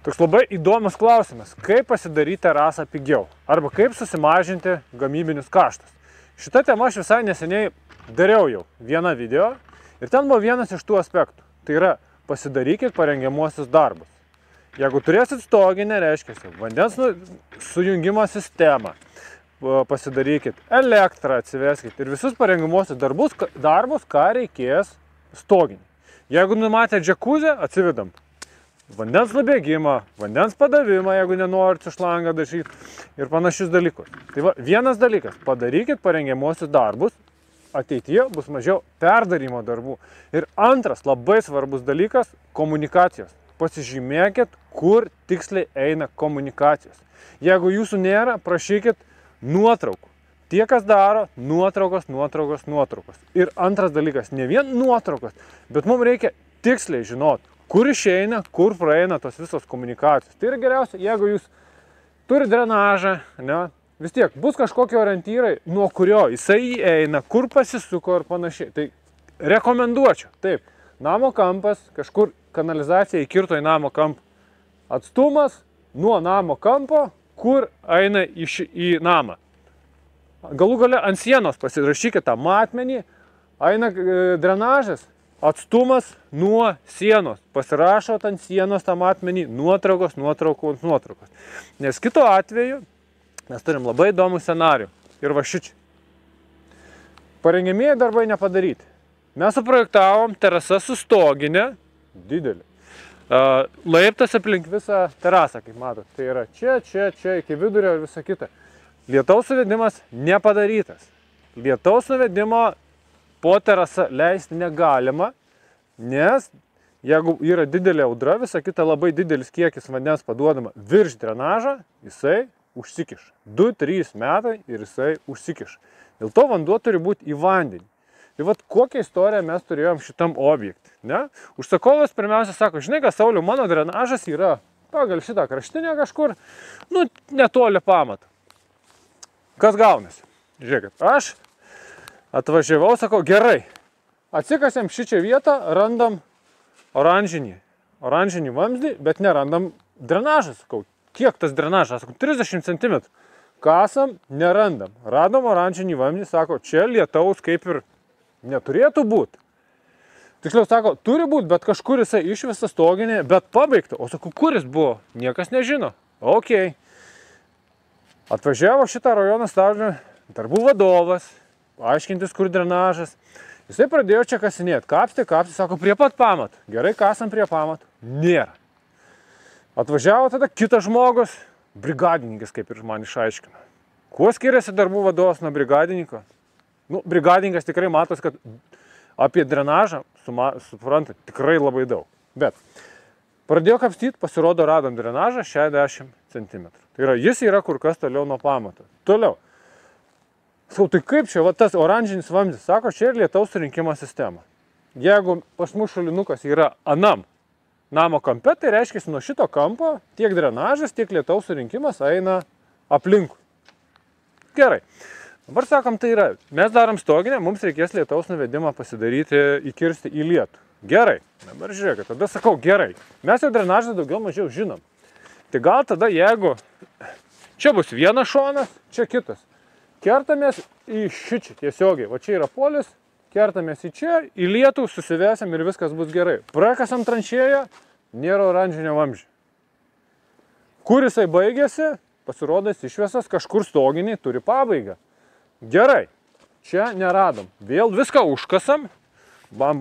Toks labai įdomus klausimas, kaip pasidaryti terasą pigiau arba kaip susimažinti gamybinius kaštus. Šitą temą aš visai neseniai dariau jau vieną video ir ten buvo vienas iš tų aspektų. Tai yra, pasidarykit parengiamuosius darbus. Jeigu turėsit stoginę, reiškia vandens sujungimo sistemą, pasidarykit elektrą, atsiveskit ir visus parengiamuosius darbus, ką reikės stoginį. Jeigu numatė džekuzę, atsivedam vandens nubėgimą, vandens padavimą, jeigu nenorit iš langą dažyti ir panašius dalykus. Tai va, vienas dalykas, padarykit parengiamuosius darbus, ateityje bus mažiau perdarymo darbų. Ir antras labai svarbus dalykas – komunikacijos. Pasižymėkit, kur tiksliai eina komunikacijos. Jeigu jūsų nėra, prašykit nuotraukų. Tie, kas daro, nuotraukos. Ir antras dalykas, ne vien nuotraukos, bet mums reikia tiksliai žinoti, kur išeina, kur praeina tos visos komunikacijos. Tai yra geriausia, jeigu jūs turi drenažą, ne, vis tiek bus kažkokie orientyrai, nuo kurio jisai įeina, kur pasisuko ir panašiai. Tai rekomenduočiau. Taip, namo kampas, kažkur kanalizacija įkirto į namo kampą. Atstumas nuo namo kampo, kur eina į namą. Galų gale ant sienos pasirašykite tą matmenį, eina drenažas, atstumas nuo sienos. Pasirašot ant sienos tą matmenį, nuotraukos. Nes kito atveju mes turim labai įdomų scenarijų. Ir va šičia. Parengiamieji darbai nepadaryti. Mes suprojektavom terasą su stoginė, didelį. Laiptas aplink visą terasą, kaip matot. Tai yra čia, iki vidurio ir visa kita. Lietaus suvedimas nepadarytas. Lietaus suvedimo po terasą leisti negalima, nes jeigu yra didelė audra, visa kita labai didelis kiekis vandens paduodama virš drenažą, jisai užsikiš. 2-3 metai ir jisai užsikiš. Dėl to vanduo turi būti į vandenį. Tai vat kokią istoriją mes turėjom šitam objekte. Ne? Užsakovas pirmiausia sako, žinai ką, Sauliau, mano drenažas yra pagal šitą kraštinę kažkur, netoli pamato. Kas gaunasi? Žiūrėkit, aš atvažiavau, sakau, gerai, atsikasėm šičią vietą, randam oranžinį vamzdį, bet nerandam drenažą, sakau. Kiek tas drenažas? Sakau, 30 cm. Kasam, nerandam. Radom oranžinį vamzdį, sako, čia lietaus kaip ir neturėtų būti. Tiksliau sako, turi būti, bet kažkur jisai išvesta stoginė, bet pabaigta. O sakau, kuris buvo? Niekas nežino. Ok. Atvažiavo šitą rajoną stabdžių darbų vadovas, aiškintis, kur drenažas. Jisai pradėjo čia kasinėti. Kapstė, sako, prie pat pamato. Gerai, kasam prie pamato. Nėra. Atvažiavo tada kitas žmogus, brigadininkis, kaip ir man išaiškino. Kuo skiriasi darbų vadovas nuo brigadininko? Brigadininkas tikrai matos, kad apie drenažą supranta tikrai labai daug. Bet pradėjo kapstyti, pasirodo, radom drenažą 60 cm. Tai yra, jis yra kur kas toliau nuo pamato. Toliau. Sakau, tai kaip čia, va, tas oranžinis vamzdis, sako, čia ir lietaus surinkimo sistema. Jeigu pas mus šulinukas yra anam namo kampe, tai reiškia, nuo šito kampo tiek drenažas, tiek lietaus surinkimas eina aplinkui. Gerai. Dabar sakom, tai yra, mes darom stoginę, mums reikės lietaus nuvedimą pasidaryti, įkirsti į lietų. Gerai. Dabar žiūrėkit, tada sakau, gerai. Mes jau drenažą daugiau mažiau žinom. Tai gal tada, jeigu čia bus vienas šonas, čia kitas. Kertamės į šičia tiesiogiai. Va čia yra polis, kertamės į čia, į lietų, susivesiam ir viskas bus gerai. Prakasam tranšėją, nėra oranžinio vamzdžio. Kur jisai baigėsi, pasirodo išvesas, kažkur stoginiai turi pabaigą. Gerai, čia neradom. Vėl viską užkasam, bam.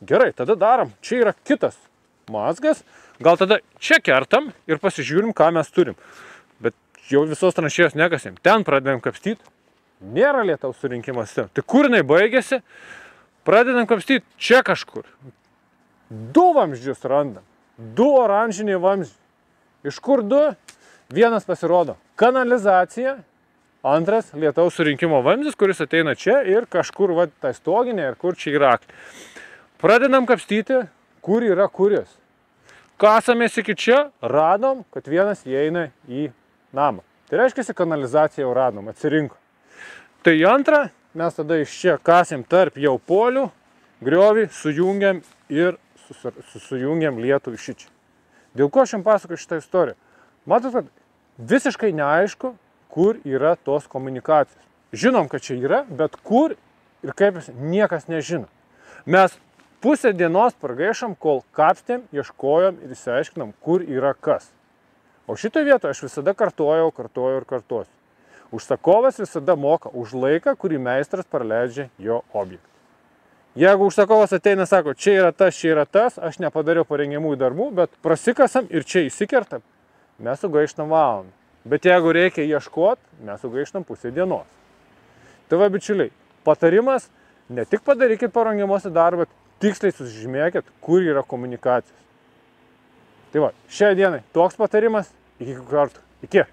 Gerai, tada darom. Čia yra kitas mazgas. Gal tada čia kertam ir pasižiūrim, ką mes turim. Bet jau visos tranšėjos nekasim. Ten pradedam kapstyti. Nėra lietaus surinkimo sistema. Tai kur jinai baigėsi? Pradedam kapstyti čia kažkur. 2 vamzdžius randam. 2 oranžiniai vamzdžiai. Iš kur 2? Vienas pasirodo kanalizacija. Antras lietaus surinkimo vamzdis, kuris ateina čia ir kažkur va, tai stoginė ir kur čia yra. Pradedam kapstyti, kur yra kuris. Kasamės iki čia, radom, kad vienas įeina į namą. Tai reiškia, kanalizaciją jau radom, atsirinko. Tai antrą, mes tada iš čia kasėm tarp jau polių, griovį, sujungiam ir sujungiam lietų iš čia. Dėl ko aš jums pasakoju šitą istoriją? Matot, kad visiškai neaišku, kur yra tos komunikacijos. Žinom, kad čia yra, bet kur ir kaip niekas nežino. Mes pusę dienos pragaišom, kol kapstėm, ieškojom ir išsiaiškinom, kur yra kas. O šitoje vietoje aš visada kartojau ir kartuosiu. Užsakovas visada moka už laiką, kurį meistras praleidžia jo objektą. Jeigu užsakovas ateina, sako, čia yra tas, aš nepadariau parengiamųjų darbų, bet prasikasam ir čia įsikertam, mes sugaištam valandą. Bet jeigu reikia ieškoti, mes sugaištam pusę dienos. Tai va, bičiuliai, patarimas, ne tik padarykit parengiamosios darbą, bet tiksliai susižymėkit, kur yra komunikacijos. Tai va, šią dieną toks patarimas, iki karto. Iki.